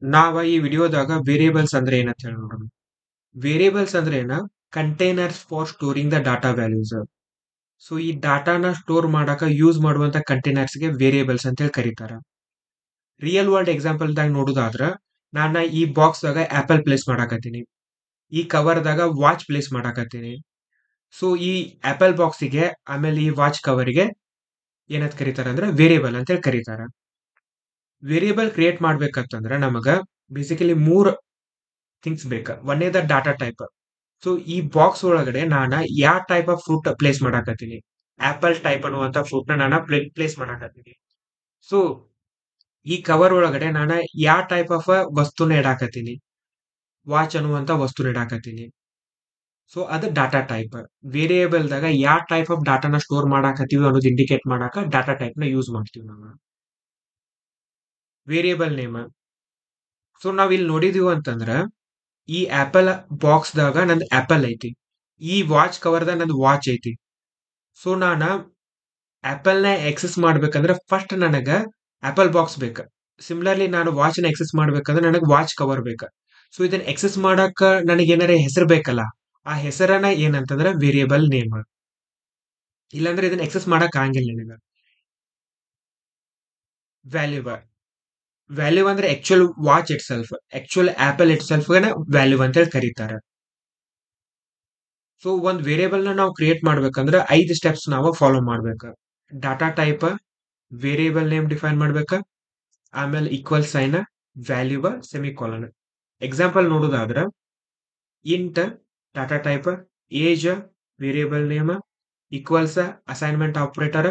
ನಾವ ಈ ವಿಡಿಯೋದಾಗ ವೇರಿಯೇಬಲ್ಸ್ ಅಂದ್ರೆ ಏನಂತ ಹೇಳಿ ನೋಡೋಣ. ವೇರಿಯೇಬಲ್ಸ್ ಅಂದ್ರೆ ಏನ containers for storing the data values. So ಈ ಡಾಟಾನ ಸ್ಟೋರ್ ಮಾಡಾಕ ಯೂಸ್ ಮಾಡುವಂತ ಕಂಟೈನರ್ಸ್ ಗೆ ವೇರಿಯೇಬಲ್ಸ್ ಅಂತ ಹೇಳಿ ಕರೀತಾರ. ರಿಯಲ್ ವರ್ಲ್ಡ್ ಎಕ್ಸಾಂಪಲ್ ದಾಗ ನೋಡುದಾದ್ರ ನಾನ ಈ ಬಾಕ್ಸ್ ದಾಗ ಆಪಲ್ ಪ್ಲೇಸ್ ಮಾಡಾಕತ್ತೀನಿ, ಈ ಕವರ್ ದಾಗ ವಾಚ್ ಪ್ಲೇಸ್ ಮಾಡಾಕತ್ತೀನಿ. ಸೊ ಈ ಆಪಲ್ ಬಾಕ್ಸಿಗೆ ಆಮೇಲೆ ಈ ವಾಚ್ ಕವರ್ಗೆ ಏನಂತ ಕರೀತಾರ ಅಂದ್ರೆ ವೇರಿಯೇಬಲ್ ಅಂತ ಹೇಳಿ ಕರೀತಾರ. ವೇರಿಯೇಬಲ್ ಕ್ರಿಯೇಟ್ ಮಾಡ್ಬೇಕಂತಂದ್ರ ನಮಗ ಬೇಸಿಕಲಿ ಮೂರ್ ಥಿಂಗ್ಸ್ ಬೇಕ. ಒಂದೇದ ಡಾಟಾ ಟೈಪ್. ಸೊ ಈ ಬಾಕ್ಸ್ ಒಳಗಡೆ ನಾನ ಯಾವ ಟೈಪ್ ಆಫ್ ಫ್ರೂಟ್ ಪ್ಲೇಸ್ ಮಾಡಾಕತ್ತೀನಿ, ಆಪಲ್ ಟೈಪ್ ಅನ್ನುವಂತ ಫ್ರೂಟ್ ನ ನಾನು ಪ್ಲೇಸ್ ಮಾಡಾಕತ್ತೀನಿ. ಸೊ ಈ ಕವರ್ ಒಳಗಡೆ ನಾನು ಯಾವ ಟೈಪ್ ಆಫ್ ವಸ್ತುನ ಇಡಾಕತ್ತೀನಿ, ವಾಚ್ ಅನ್ನುವಂತ ವಸ್ತುನ ಇಡಾಕತ್ತೀನಿ. ಸೊ ಅದು ಡಾಟಾ ಟೈಪ್. ವೇರಿಯೇಬಲ್ ದಾಗ ಯಾವ ಟೈಪ್ ಆಫ್ ಡಾಟಾನ ಸ್ಟೋರ್ ಮಾಡಾಕತ್ತೀವಿ ಅನ್ನೋದು ಇಂಡಿಕೇಟ್ ಮಾಡಾಕ ಡಾಟಾ ಟೈಪ್ ನ ಯೂಸ್ ಮಾಡ್ತೀವಿ ನಾವು. Variable name. ಸೊ ನಾವ್ ಇಲ್ಲಿ ನೋಡಿದೀವಿ ಅಂತಂದ್ರ ಈ ಆಪಲ್ ಬಾಕ್ಸ್ ದಾಗ ನಂದು ಆಪಲ್ ಐತಿ, ಈ ವಾಚ್ ಕವರ್ ದಾಗ ನಂದು ವಾಚ್ ಐತಿ. ಸೊ ನಾನ ಆಪಲ್ ನ ಎಕ್ಸೆಸ್ ಮಾಡ್ಬೇಕಂದ್ರೆ ಫಸ್ಟ್ ನನಗ ಆಪಲ್ ಬಾಕ್ಸ್ ಬೇಕ. ಸಿಮಿಲರ್ಲಿ ನಾನು ವಾಚ್ ನ ಎಕ್ಸೆಸ್ ಮಾಡ್ಬೇಕಂದ್ರೆ ನನಗೆ ವಾಚ್ ಕವರ್ ಬೇಕ. ಸೊ ಇದನ್ನ ಎಕ್ಸೆಸ್ ಮಾಡಾಕ ನನಗೆ ಏನಾರ ಹೆಸರು ಬೇಕಲ್ಲ, ಆ ಹೆಸರನ್ನ ಏನಂತಂದ್ರೆ ವೇರಿಯೇಬಲ್ ನೇಮ್. ಇಲ್ಲಾಂದ್ರೆ ಇದನ್ನ ಎಕ್ಸೆಸ್ ಮಾಡಕ್ ಆಗಂಗಿಲ್ಲ ನಿನಗ. ವ್ಯಾಲ್ಯೂ. ವ್ಯಾಲ್ಯೂ ಅಂದ್ರೆ actual watch it self, actual apple it self value ಅಂತ ಹೇಳಿ ಕರೀತಾರೆ. ಸೊ ಒಂದ್ ವೇರಿಯೇಬಲ್ ನ ನಾವು ಕ್ರಿಯೇಟ್ ಮಾಡ್ಬೇಕಂದ್ರೆ 5 ಸ್ಟೆಪ್ಸ್ ನಾವು ಫಾಲೋ ಮಾಡ್ಬೇಕು. Data type, variable name define ಮಾಡ್ಬೇಕ, ಆಮೇಲೆ equal sign, value, semicolon. Example ನೋಡೋದಾದ್ರ int data type, age variable name, equals assignment operator,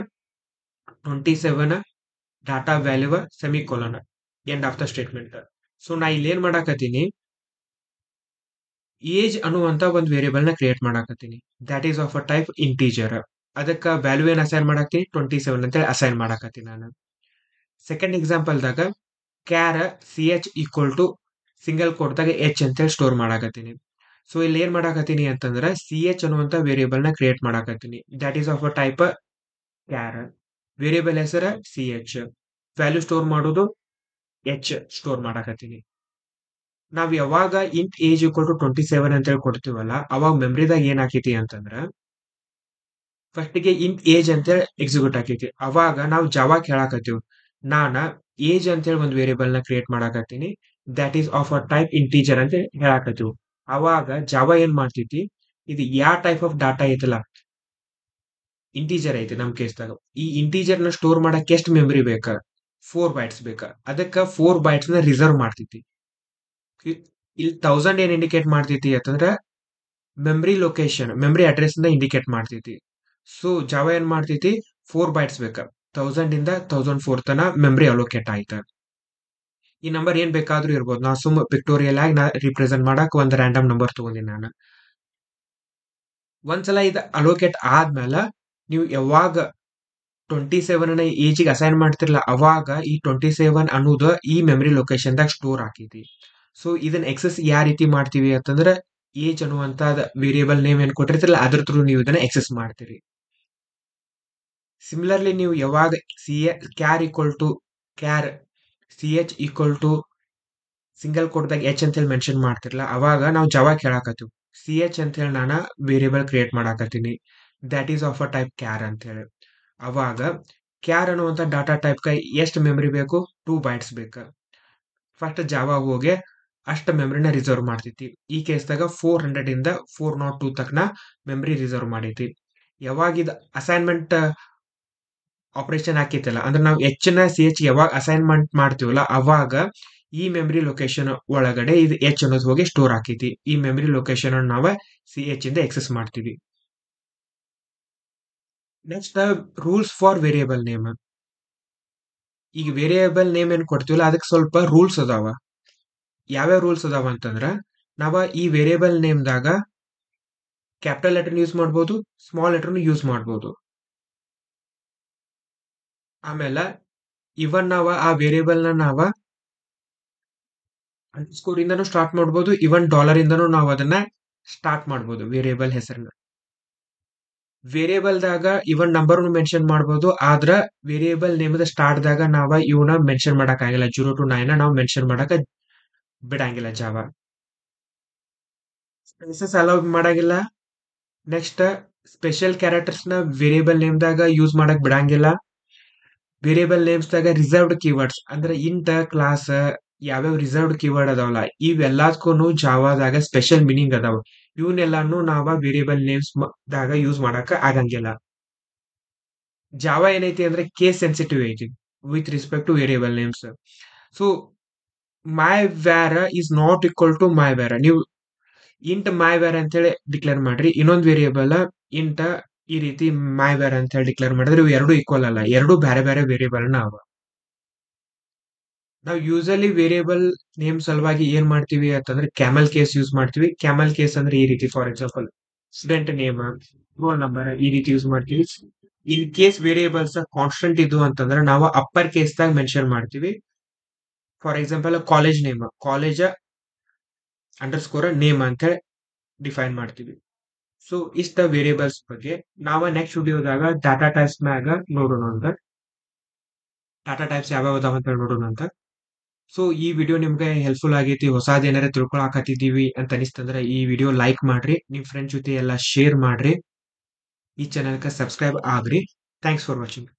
27 data value, semicolon, end of the statement. So ನಾ ಇಲ್ಲಿ ಏನ್ ಮಾಡಾಕತ್ತೀನಿ, ಏಜ್ ಅನ್ನುವಂತ ಒಂದು ವೇರಿಯೇಬಲ್ ನ ಕ್ರಿಯೇಟ್ ಮಾಡಾಕತ್ತೀನಿ. That is of a type integer. ಅದಕ್ಕ ವ್ಯಾಲ್ಯೂ ಏನ್ ಅಸೈನ್ ಮಾಡಾಕ್ತೀನಿ, 27 ಅಂತ ಹೇಳಿ ಅಸೈನ್ ಮಾಡಾಕತ್ತೀನಿ ನಾನು. ಸೆಕೆಂಡ್ ಎಕ್ಸಾಂಪಲ್ ದಾಗ char C H equal to single ಕೋಟ್ದಾಗ ಎಚ್ ಅಂತ ಹೇಳಿ ಸ್ಟೋರ್ ಮಾಡಾಕತ್ತೀನಿ. ಸೊ ಇಲ್ಲಿ ಏನ್ ಮಾಡಾಕತ್ತೀನಿ ಅಂತಂದ್ರೆ ಸಿ ಎಚ್ ಅನ್ನುವಂತ ವೇರಿಯೇಬಲ್ ನ ಕ್ರಿಯೇಟ್ ಮಾಡಾಕತ್ತೀನಿ. That is of a type char. Variable ಹೆಸರ ಸಿ ಎಚ್, ವ್ಯಾಲ್ಯೂ ಸ್ಟೋರ್ ಮಾಡೋದು ಎಚ್ ಸ್ಟೋರ್ ಮಾಡಾಕತ್ತೀನಿ. ನಾವ್ ಯಾವಾಗ ಇಂಟ್ ಏಜ್ ಈಕ್ವಲ್ ಟು 27 ಅಂತ ಹೇಳಿ ಕೊಡ್ತೀವಲ್ಲ, ಅವಾಗ ಮೆಮ್ರಿದಾಗ ಏನ್ ಆಕೈತಿ ಅಂತಂದ್ರ ಫಸ್ಟ್ ಗೆ ಇಂಟ್ ಏಜ್ ಅಂತ ಹೇಳಿ ಎಕ್ಸಿಕ್ಯೂಟ್ ಆಕೈತಿ. ಅವಾಗ ನಾವು ಜಾವಾ ಕೇಳಾಕತ್ತೀವಿ, ನಾನ ಏಜ್ ಅಂತ ಹೇಳಿ ಒಂದು ವೇರಿಯೇಬಲ್ ನ ಕ್ರಿಯೇಟ್ ಮಾಡಾಕತ್ತೀನಿ. That is of a type integer ಅಂತ ಹೇಳಾಕತ್ತೀವಿ. ಅವಾಗ ಜಾವಾ ಏನ್ ಮಾಡ್ತೈತಿ, ಇದು ಯಾವ ಟೈಪ್ ಆಫ್ ಡಾಟಾ ಐತಲ್ಲ, ಇಂಟೀಜರ್ ಐತಿ ನಮ್ ಕೇಸ್ದಾಗ. ಈ ಇಂಟೀಜರ್ ನ ಸ್ಟೋರ್ ಮಾಡಕ್ ಎಷ್ಟು ಮೆಮರಿ ಬೇಕ, 4 ಬೈಟ್ಸ್ ಬೇಕ. ಅದಕ್ಕ 4 ಬೈಟ್ಸ್ ನ ರಿಸರ್ವ್ ಮಾಡ್ತೈತಿ. ಇಲ್ಲಿ 1000 ಏನ್ ಇಂಡಿಕೇಟ್ ಮಾಡ್ತೈತಿ ಅಂತಂದ್ರ ಮೆಮರಿ ಲೊಕೇಶನ್, ಮೆಮರಿ ಅಡ್ರೆಸ್ ನ ಇಂಡಿಕೇಟ್ ಮಾಡ್ತೈತಿ. ಸೊ ಜಾವಾ ಏನ್ ಮಾಡ್ತೈತಿ, 4 ಬೈಟ್ಸ್ ಬೇಕ. 1000 ಇಂದ 1004 ತನ ಮೆಮರಿ ಅಲೋಕೇಟ್ ಆಯ್ತ. ಈ ನಂಬರ್ ಏನ್ ಬೇಕಾದ್ರೂ ಇರ್ಬೋದು. ನಾ ಸುಮ್ ಪಿಕ್ಟೋರಿಯಲ್ ಆಗಿ ನಾ ರಿಪ್ರೆಸೆಂಟ್ ಮಾಡಕ್ ಒಂದ್ ರ್ಯಾಂಡಮ್ ನಂಬರ್ ತಗೊಂಡಿನಿ ನಾನು. ಒಂದ್ಸಲ ಇದು ಅಲೋಕೇಟ್ ಆದ್ಮೇಲೆ ನೀವು ಯಾವಾಗ 27 ನ ಏಜಿಗೆ ಅಸೈನ್ ಮಾಡ್ತಿರಲ್ಲ, ಅವಾಗ ಈ 27 ಅನ್ನೋದು ಈ ಮೆಮರಿ ಲೊಕೇಶನ್ ದಾಗ ಸ್ಟೋರ್ ಆಕೈತಿ. ಸೊ ಇದನ್ನ ಎಕ್ಸೆಸ್ ಯಾವ ರೀತಿ ಮಾಡ್ತೀವಿ ಅಂತಂದ್ರ ಏಜ್ ಅನ್ನುವಂತ ವೇರಿಯೇಬಲ್ ನೇಮ್ ಏನ್ ಕೊಟ್ಟಿರ್ತಿರಲ್ಲ ಅದ್ರ ಥ್ರೂ ನೀವು ಇದನ್ನ ಎಕ್ಸೆಸ್ ಮಾಡ್ತೀರಿ. ಸಿಮಿಲರ್ಲಿ ನೀವು ಯಾವಾಗ char equal to char C H equal to single ಕೋಟ್ದಾಗ ಎಚ್ ಅಂತ ಹೇಳಿ ಮೆನ್ಷನ್ ಮಾಡ್ತಿರಲ್ಲ, ಅವಾಗ ನಾವು ಜಾವಾ ಕೇಳಾಕತ್ತೀವಿ. ಸಿ ಎಚ್ ಅಂತ ಹೇಳಿ ನಾನು ವೇರಿಯೇಬಲ್ ಕ್ರಿಯೇಟ್ ಮಾಡಾಕತ್ತೀನಿ. That is of a type char ಅಂತ ಹೇಳಿ. ಅವಾಗ ಕ್ಯಾರ್ ಅನ್ನುವಂತ ಡಾಟಾ ಟೈಪ್ ಎಷ್ಟು ಮೆಮರಿ ಬೇಕು, 2 ಬೈಟ್ಸ್ ಬೇಕ. ಫಸ್ಟ್ ಜಾವಾ ಹೋಗಿ ಅಷ್ಟ ಮೆಮರಿನ ರಿಸರ್ವ್ ಮಾಡ್ತೈತಿ. ಈ ಕೇಸ್ದಾಗ 400 ಇಂದ 402 ತಕ್ಕನ ಮೆಮರಿ ರಿಸರ್ವ್ ಮಾಡೈತಿ. ಯಾವಾಗ ಇದು ಅಸೈನ್ಮೆಂಟ್ ಆಪರೇಷನ್ ಹಾಕೈತಲ್ಲ, ಅಂದ್ರೆ ನಾವು ಎಚ್ ನ ಸಿ ಎಚ್ ಯಾವಾಗ ಅಸೈನ್ಮೆಂಟ್ ಮಾಡ್ತೀವಲ್ಲ, ಅವಾಗ ಈ ಮೆಮರಿ ಲೊಕೇಶನ್ ಒಳಗಡೆ ಇದು ಎಚ್ ಅನ್ನೋದು ಹೋಗಿ ಸ್ಟೋರ್ ಆಕೈತಿ. ಈ ಮೆಮರಿ ಲೊಕೇಶನ್ ನಾವ ಸಿ ಎಚ್ ಇಂದ ಎಕ್ಸೆಸ್ ಮಾಡ್ತೀವಿ. Next rules for variable name. ಈಗ ವೇರಿಯೇಬಲ್ ನೇಮ್ ಏನ್ ಕೊಡ್ತೀವಲ್ಲ ಅದಕ್ಕೆ ಸ್ವಲ್ಪ ರೂಲ್ಸ್ ಅದಾವ. ಯಾವ್ಯಾವ ರೂಲ್ಸ್ ಅದಾವ ಅಂತಂದ್ರ, ನಾವ ಈ ವೇರಿಯೇಬಲ್ ನೇಮ್ದಾಗ ಕ್ಯಾಪಿಟಲ್ ಲೆಟರ್ ಯೂಸ್ ಮಾಡ್ಬೋದು, ಸ್ಮಾಲ್ ಲೆಟರ್ ಯೂಸ್ ಮಾಡ್ಬೋದು. ಆಮೇಲೆ ಇವನ್ ನಾವ ಆ ವೇರಿಯೇಬಲ್ ನಾವ ಅಂಡರ್ಸ್ಕೋರ್ ಇಂದನೂ ಸ್ಟಾರ್ಟ್ ಮಾಡ್ಬೋದು, ಇವನ್ ಡಾಲರ್ ಇಂದನೂ ನಾವು ಅದನ್ನ ಸ್ಟಾರ್ಟ್ ಮಾಡ್ಬೋದು ವೇರಿಯೇಬಲ್ ಹೆಸರನ್ನ. ವೇರಿಯೇಬಲ್ ದಾಗ ಇವನ್ ನಂಬರ್ ಮೆನ್ಷನ್ ಮಾಡ್ಬೋದು, ಆದ್ರ ವೇರಿಯೇಬಲ್ ನೇಮದ ಸ್ಟಾರ್ಟ್ ದಾಗ ನಾವ ಇವನ ಮೆನ್ಷನ್ ಮಾಡಕ್ ಆಗಿಲ್ಲ. 0 to 9 ನಾವು ಮೆನ್ಷನ್ ಮಾಡಕ್ ಬಿಡಂಗಿಲ್ಲ ಜಾವ. ಸ್ಪೇಸಸ್ ಅಲೌ ಮಾಡಂಗಿಲ್ಲ. ನೆಕ್ಸ್ಟ್ ಸ್ಪೆಷಲ್ ಕ್ಯಾರೆಕ್ಟರ್ಸ್‌ನ ವೇರಿಯಬಲ್ ನೇಮ್‌ದಾಗ ಯೂಸ್ ಮಾಡಕ್ ಬಿಡಂಗಿಲ್ಲ. ವೇರಿಯಬಲ್ ನೇಮ್ಸ್‌ದಾಗ ರಿಸರ್ವ್ಡ್ ಕೀವರ್ಡ್ಸ್ ಅಂದ್ರೆ ಇಂಟ್, ಕ್ಲಾಸ್ ಯಾವ್ಯಾವ ರಿಸರ್ವ್ಡ್ ಕೀವರ್ಡ್ ಅದಾವಲ್ಲ ಇವೆಲ್ಲದಕ್ಕೂನು ಜಾವಾದಾಗ ಸ್ಪೆಷಲ್ ಮೀನಿಂಗ್ ಅದಾವ. ಇವನ್ನೆಲ್ಲಾನು ನಾವ ವೇರಿಯಬಲ್ ನೇಮ್ಸ್ ದಾಗ ಯೂಸ್ ಮಾಡಕ ಆಗಂಗಿಲ್ಲ. ಜಾವಾ ಏನೈತಿ ಅಂದ್ರೆ ಕೇಸ್ ಸೆನ್ಸಿಟಿವ್ ಐತಿ with respect to variable names. So my var is not equal to my var. ನೀವು ಇಂಟ್ ಮೈ ವ್ಯಾರ್ ಅಂತ ಹೇಳಿ ಡಿಕ್ಲೇರ್ ಮಾಡ್ರಿ, ಇನ್ನೊಂದು ವೇರಿಯಬಲ್ ಇಂಟ್ ಈ ರೀತಿ ಮೈ ವ್ಯಾರ್ ಅಂತ ಹೇಳಿ ಡಿಕ್ಲೇರ್ ಮಾಡಿದ್ರೆ ಇವು ಎರಡು ಈಕ್ವಲ್ ಅಲ್ಲ, ಎರಡು ಬೇರೆ ಬೇರೆ ವೇರಿಯಬಲ್ ನ ಅವ. ನಾವು ಯೂಸಲಿ ವೇರಿಯಬಲ್ ನೇಮ್ ಸಲುವಾಗಿ ಏನ್ ಮಾಡ್ತೀವಿ ಅಂತಂದ್ರೆ ಕ್ಯಾಮಲ್ ಕೇಸ್ ಯೂಸ್ ಮಾಡ್ತೀವಿ. ಕ್ಯಾಮಲ್ ಕೇಸ್ ಅಂದ್ರೆ ಈ ರೀತಿ, for example student name, roll number ಈ ರೀತಿ ಯೂಸ್ ಮಾಡ್ತೀವಿ. ಇನ್ ಕೇಸ್ ವೇರಿಯೇಬಲ್ಸ್ ಕಾನ್ಸ್ಟೆಂಟ್ ಇದು ಅಂತಂದ್ರೆ ನಾವು ಅಪ್ಪರ್ ಕೇಸ್ ದಾಗ ಮೆನ್ಷನ್ ಮಾಡ್ತೀವಿ. For example college name, college under score name ಅಂತ ಹೇಳಿ ಡಿಫೈನ್ ಮಾಡ್ತೀವಿ. ಸೊ ಇಷ್ಟ ವೇರಿಯೇಬಲ್ಸ್ ಬಗ್ಗೆ ನಾವು ನೆಕ್ಸ್ಟ್ ವಿಡಿಯೋದಾಗ ಡಾಟಾ ಟೈಪ್ಸ್ ಮ್ಯಾಗ ನೋಡೋಣ ಅಂತ. ಡಾಟಾ ಟೈಪ್ಸ್ ಯಾವ್ಯಾವ ಅದಾವ ಅಂತ ಹೇಳಿ ನೋಡೋಣ ಅಂತ. ಸೊ ಈ ವಿಡಿಯೋ ನಿಮ್ಗೆ ಹೆಲ್ಪ್ಫುಲ್ ಆಗೈತಿ, ಹೊಸಾದ್ ಏನಾರ ತಿಳ್ಕೊಳಕತ್ತಿದೀವಿ ಅಂತ ಅನಿಸ್ತಂದ್ರೆ ಈ ವಿಡಿಯೋ ಲೈಕ್ ಮಾಡ್ರಿ, ನಿಮ್ ಫ್ರೆಂಡ್ಸ್ ಜೊತೆ ಎಲ್ಲ ಶೇರ್ ಮಾಡ್ರಿ, ಈ ಚಾನಲ್ಗೆ subscribe agri. Thanks for watching.